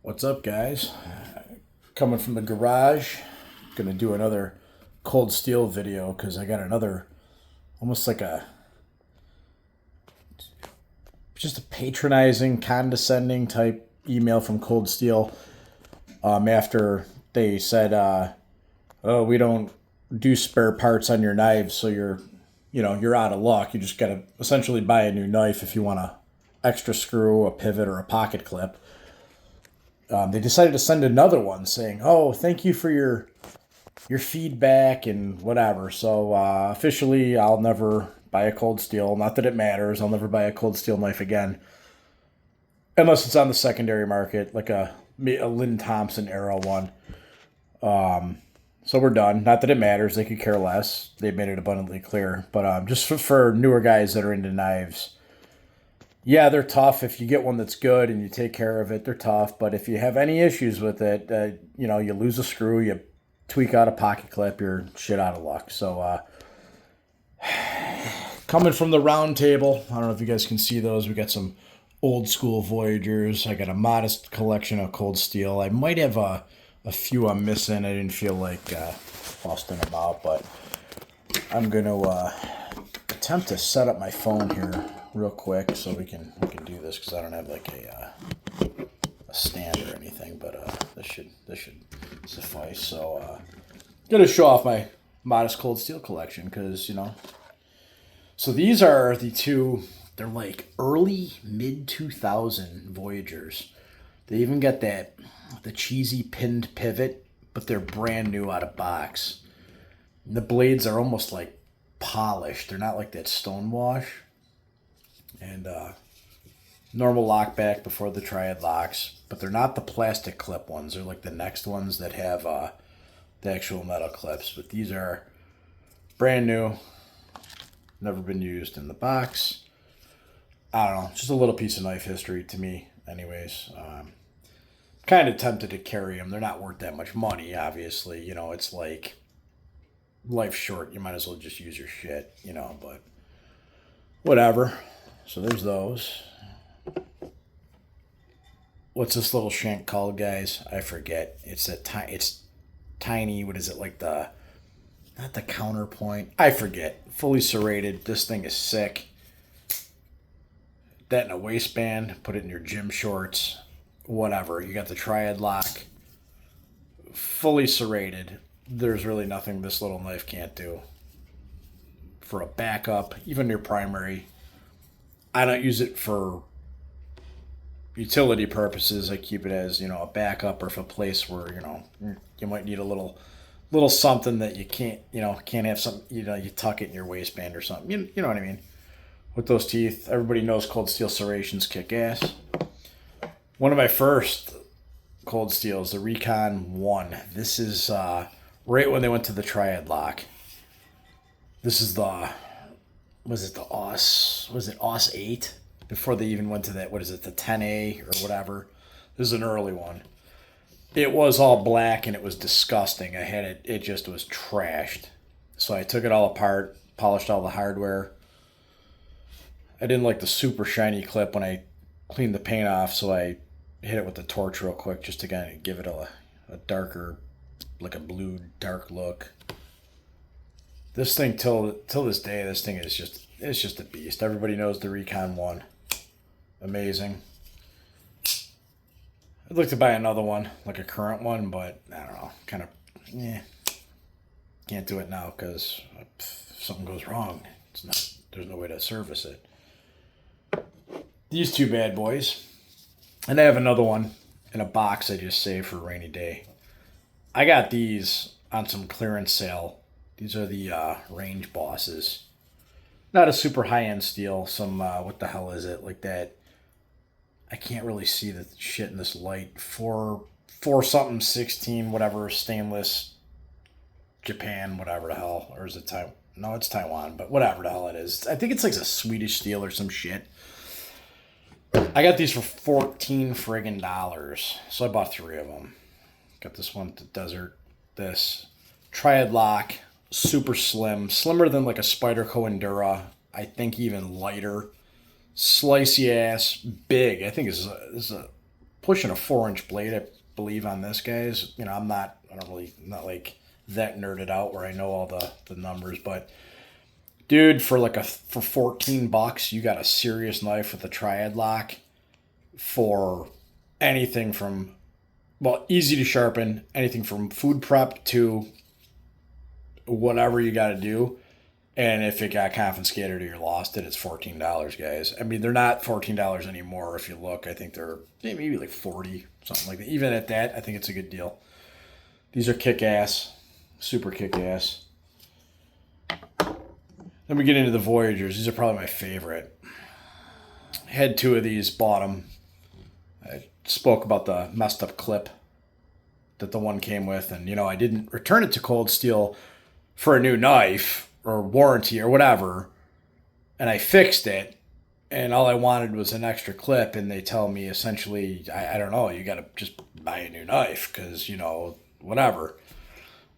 What's up, guys? Coming from the garage. Gonna do another cold steel video because I got another almost like a just a patronizing, condescending type email from Cold Steel. After they said, "Oh, we don't do spare parts on your knives, so you're out of luck. You just gotta essentially buy a new knife if you want a extra screw, a pivot, or a pocket clip." They decided to send another one saying, "Oh, thank you for your feedback and whatever." So officially, I'll never buy a Cold Steel. Not that it matters. I'll never buy a Cold Steel knife again, unless it's on the secondary market, like a Lynn Thompson era one. So we're done. Not that it matters. They could care less. They made it abundantly clear. But just for newer guys that are into knives, yeah, they're tough. If you get one that's good and you take care of it, they're tough. But if you have any issues with it, you lose a screw, you tweak out a pocket clip, you're shit out of luck. So, coming from the round table, I don't know if you guys can see those. We got some old school Voyagers. I got a modest collection of Cold Steel. I might have a few I'm missing. I didn't feel like busting them out, but I'm going to attempt to set up my phone here real quick so we can do this because I don't have like a stand or anything, but this should suffice. So gonna show off my modest Cold Steel collection because So these are the two. They're like early mid 2000 Voyagers. They even got the cheesy pinned pivot, but they're brand new out of box. And the blades are almost like polished. They're not like that stone wash. And normal lock back before the triad locks, but they're not the plastic clip ones. They're like the next ones that have the actual metal clips. But these are brand new, never been used in the box. I don't know, just a little piece of knife history to me, anyways. Kind of tempted to carry them. They're not worth that much money, obviously. It's like life's short. You might as well just use your shit, but whatever. So there's those. What's this little shank called, guys? I forget. It's tiny. What is it, like the not the counterpoint? I forget. Fully serrated. This thing is sick. That in a waistband. Put it in your gym shorts. Whatever. You got the triad lock. Fully serrated. There's really nothing this little knife can't do. For a backup, even your primary. I don't use it for utility purposes. I keep it as a backup, or for a place where you might need a little something that you can't have some you tuck it in your waistband or something. You know what I mean? With those teeth, everybody knows Cold Steel serrations kick ass. One of my first Cold Steels, the Recon 1. This is right when they went to the triad lock. This is the was it the OS 8 before they even went to that, what is it, the 10A or whatever. This is an early one. It was all black and it was disgusting. I had it just was trashed. So I took it all apart, polished all the hardware. I didn't like the super shiny clip when I cleaned the paint off, so I hit it with the torch real quick just to kind of give it a darker, like a blue dark look. This thing till this day, this thing is just a beast. Everybody knows the Recon 1. Amazing. I'd like to buy another one, like a current one, but I don't know. Kind of, can't do it now because if something goes wrong, there's no way to service it. These two bad boys. And I have another one in a box I just saved for a rainy day. I got these on some clearance sale. These are the Range Bosses. Not a super high end steel. Some, what the hell is it? Like that. I can't really see the shit in this light. Four something 16, whatever, stainless, Japan, whatever the hell. Or is it Taiwan? No, it's Taiwan, but whatever the hell it is. I think it's like a Swedish steel or some shit. I got these for 14 friggin' dollars. So I bought three of them. Got this one, the Desert. This Triad Lock. Super slim. Slimmer than like a Spyderco Endura. I think even lighter. Slicey ass. Big. I think this is a pushing a 4-inch blade, I believe, on this, guys. You know, not like that nerded out where I know all the numbers, but dude, for $14, you got a serious knife with a triad lock for anything from, well, easy to sharpen, anything from food prep to whatever you got to do. And if it got confiscated or you lost it, it's $14, guys. I mean, they're not $14 anymore. If you look, I think they're maybe like 40, something like that. Even at that, I think it's a good deal. These are kick-ass, super kick-ass. Then we get into the Voyagers. These are probably my favorite. Had 2 of these, bought them. I spoke about the messed up clip that the one came with, and I didn't return it to Cold Steel for a new knife or warranty or whatever, and I fixed it, and all I wanted was an extra clip, and they tell me essentially, I don't know, you got to just buy a new knife because whatever.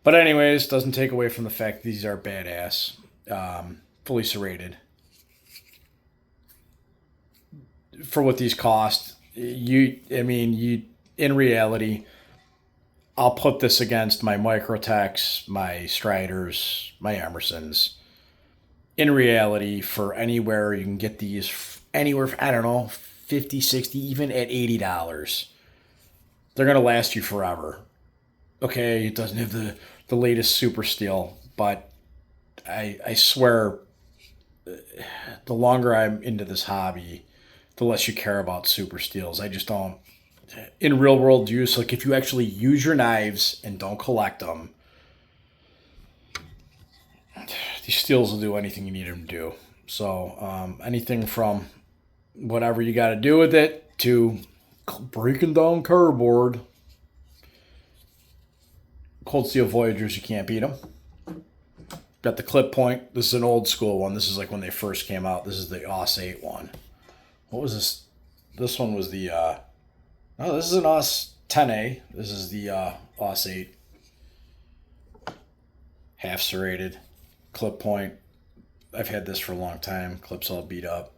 But anyways, doesn't take away from the fact these are badass, fully serrated. For what these cost, in reality, I'll put this against my Microtechs, my Striders, my Emersons. In reality, for anywhere you can get these, anywhere, I don't know, 50, 60, even at $80, they're going to last you forever. Okay, it doesn't have the latest super steel, but I swear, the longer I'm into this hobby, the less you care about super steels. I just don't. In real world use, like if you actually use your knives and don't collect them, these steels will do anything you need them to do. So anything from whatever you got to do with it to breaking down cardboard. Cold Steel Voyagers, you can't beat them. Got the clip point. This is an old school one. This is like when they first came out. This is the AUS 8 one. What was this? This one was the... Oh, this is an AUS 10A. This is the AUS 8. Half serrated. Clip point. I've had this for a long time. Clips all beat up.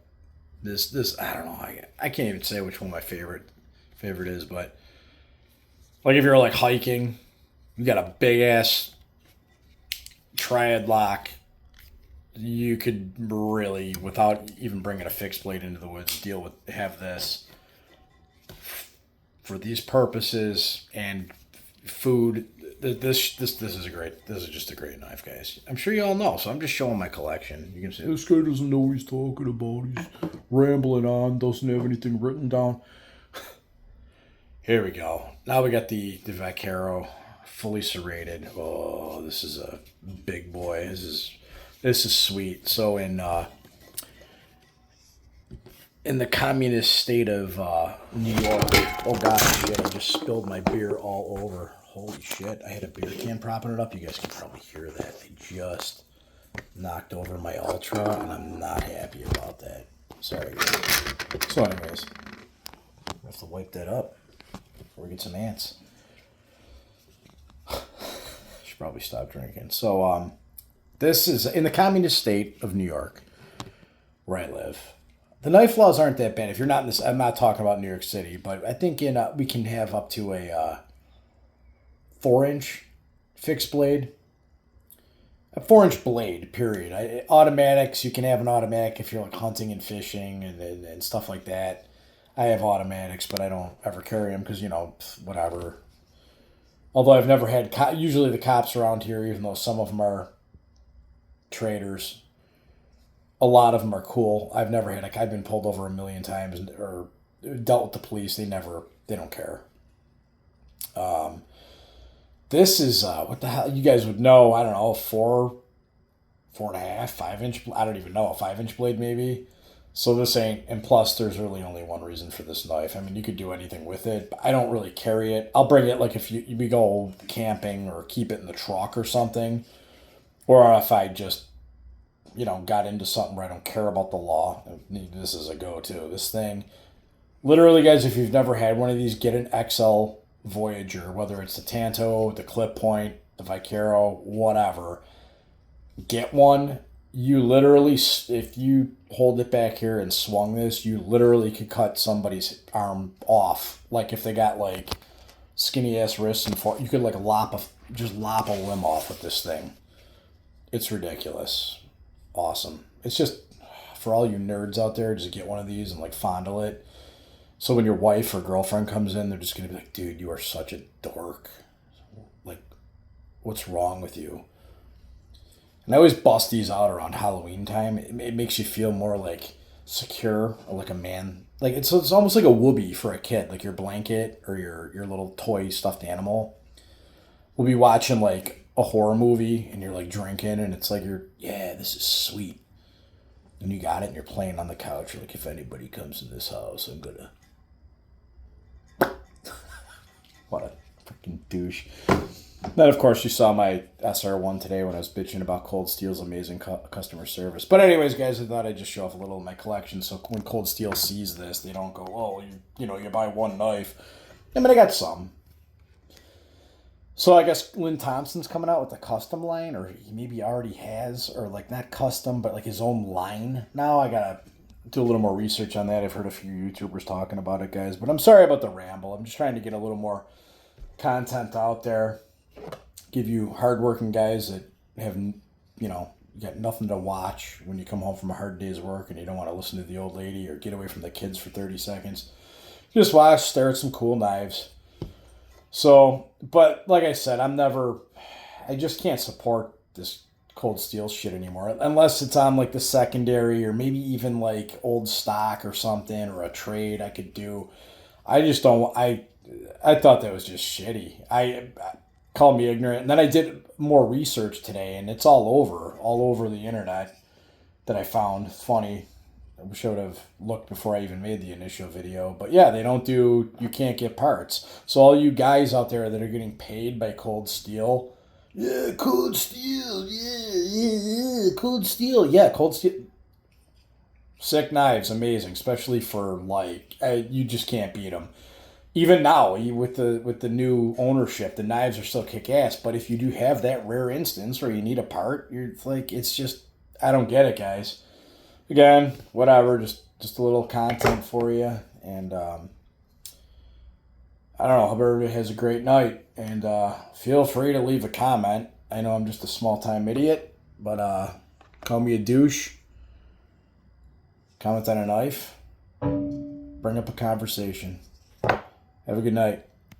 This I don't know. I can't even say which one my favorite is, but like if you're like hiking, you got a big ass triad lock, you could really, without even bringing a fixed blade into the woods, have this for these purposes and food. This is just a great knife, guys. I'm sure you all know, so I'm just showing my collection. You can say this guy doesn't know what he's talking about. He's rambling on, doesn't have anything written down. Here we go. Now we got the Vaquero fully serrated. Oh, this is a big boy. This is sweet. So in the communist state of New York, oh god, shit! I just spilled my beer all over. Holy shit! I had a beer can propping it up. You guys can probably hear that. They just knocked over my Ultra, and I'm not happy about that. Sorry, guys. So, anyways, I have to wipe that up before we get some ants. Should probably stop drinking. So, this is in the communist state of New York, where I live. The knife laws aren't that bad. If you're not in this, I'm not talking about New York City, but I think we can have up to a 4-inch fixed blade. A 4-inch blade, period. Automatics, you can have an automatic if you're like hunting and fishing and stuff like that. I have automatics, but I don't ever carry them because, whatever. Although I've never had, usually the cops around here, even though some of them are traitors, a lot of them are cool. I've never had, I've been pulled over a million times or dealt with the police. They don't care. This is, what the hell, you guys would know, I don't know, 4.5, 5-inch, I don't even know, a 5-inch blade maybe. So this ain't, and plus there's really only one reason for this knife. I mean, you could do anything with it, but I don't really carry it. I'll bring it like if we go camping or keep it in the truck or something. Or if I just, got into something where I don't care about the law. This is a go-to. This thing, literally, guys, if you've never had one of these, get an XL Voyager, whether it's the Tanto, the Clip Point, the Vaquero, whatever. Get one. You literally, if you hold it back here and swung this, you literally could cut somebody's arm off. Like if they got like skinny ass wrists and you could like lop a limb off with this thing. It's ridiculous. Awesome. It's just for all you nerds out there, just get one of these and like fondle it. So when your wife or girlfriend comes in, they're just gonna be like, dude, you are such a dork. Like, what's wrong with you? And I always bust these out around Halloween time. It makes you feel more like secure or like a man. Like it's almost like a whoopee for a kid, like your blanket or your little toy stuffed animal. We'll be watching like a horror movie and you're like drinking and it's like yeah, this is sweet. And you got it and you're playing on the couch. You're like, if anybody comes in this house, I'm gonna. What a freaking douche. Then, of course, you saw my SR1 today when I was bitching about Cold Steel's amazing customer service. But anyways, guys, I thought I'd just show off a little of my collection. So when Cold Steel sees this, they don't go, oh, you buy one knife. I mean, I got some. So I guess Lynn Thompson's coming out with a custom line, or he maybe already has, or like not custom, but like his own line. Now I gotta do a little more research on that. I've heard a few YouTubers talking about it, guys. But I'm sorry about the ramble. I'm just trying to get a little more content out there. Give you hardworking guys that have, you got nothing to watch when you come home from a hard day's work and you don't want to listen to the old lady or get away from the kids for 30 seconds. Just watch, stare at some cool knives. So, but like I said, I just can't support this Cold Steel shit anymore. Unless it's on like the secondary or maybe even like old stock or something or a trade I could do. I just don't, I thought that was just shitty. I call me ignorant. And then I did more research today, and it's all over the internet that I found. Funny. I should have looked before I even made the initial video. But yeah, you can't get parts. So all you guys out there that are getting paid by Cold Steel, yeah, Cold Steel, yeah, Cold Steel. Yeah, Cold Steel. Sick knives, amazing, especially for like, you just can't beat them. Even now, with the new ownership, the knives are still kick ass. But if you do have that rare instance where you need a part, you're like, it's just, I don't get it, guys. Again, whatever, just a little content for you, and I don't know. Hope everybody has a great night, and feel free to leave a comment. I know I'm just a small time idiot, but call me a douche. Comment on a knife. Bring up a conversation. Have a good night.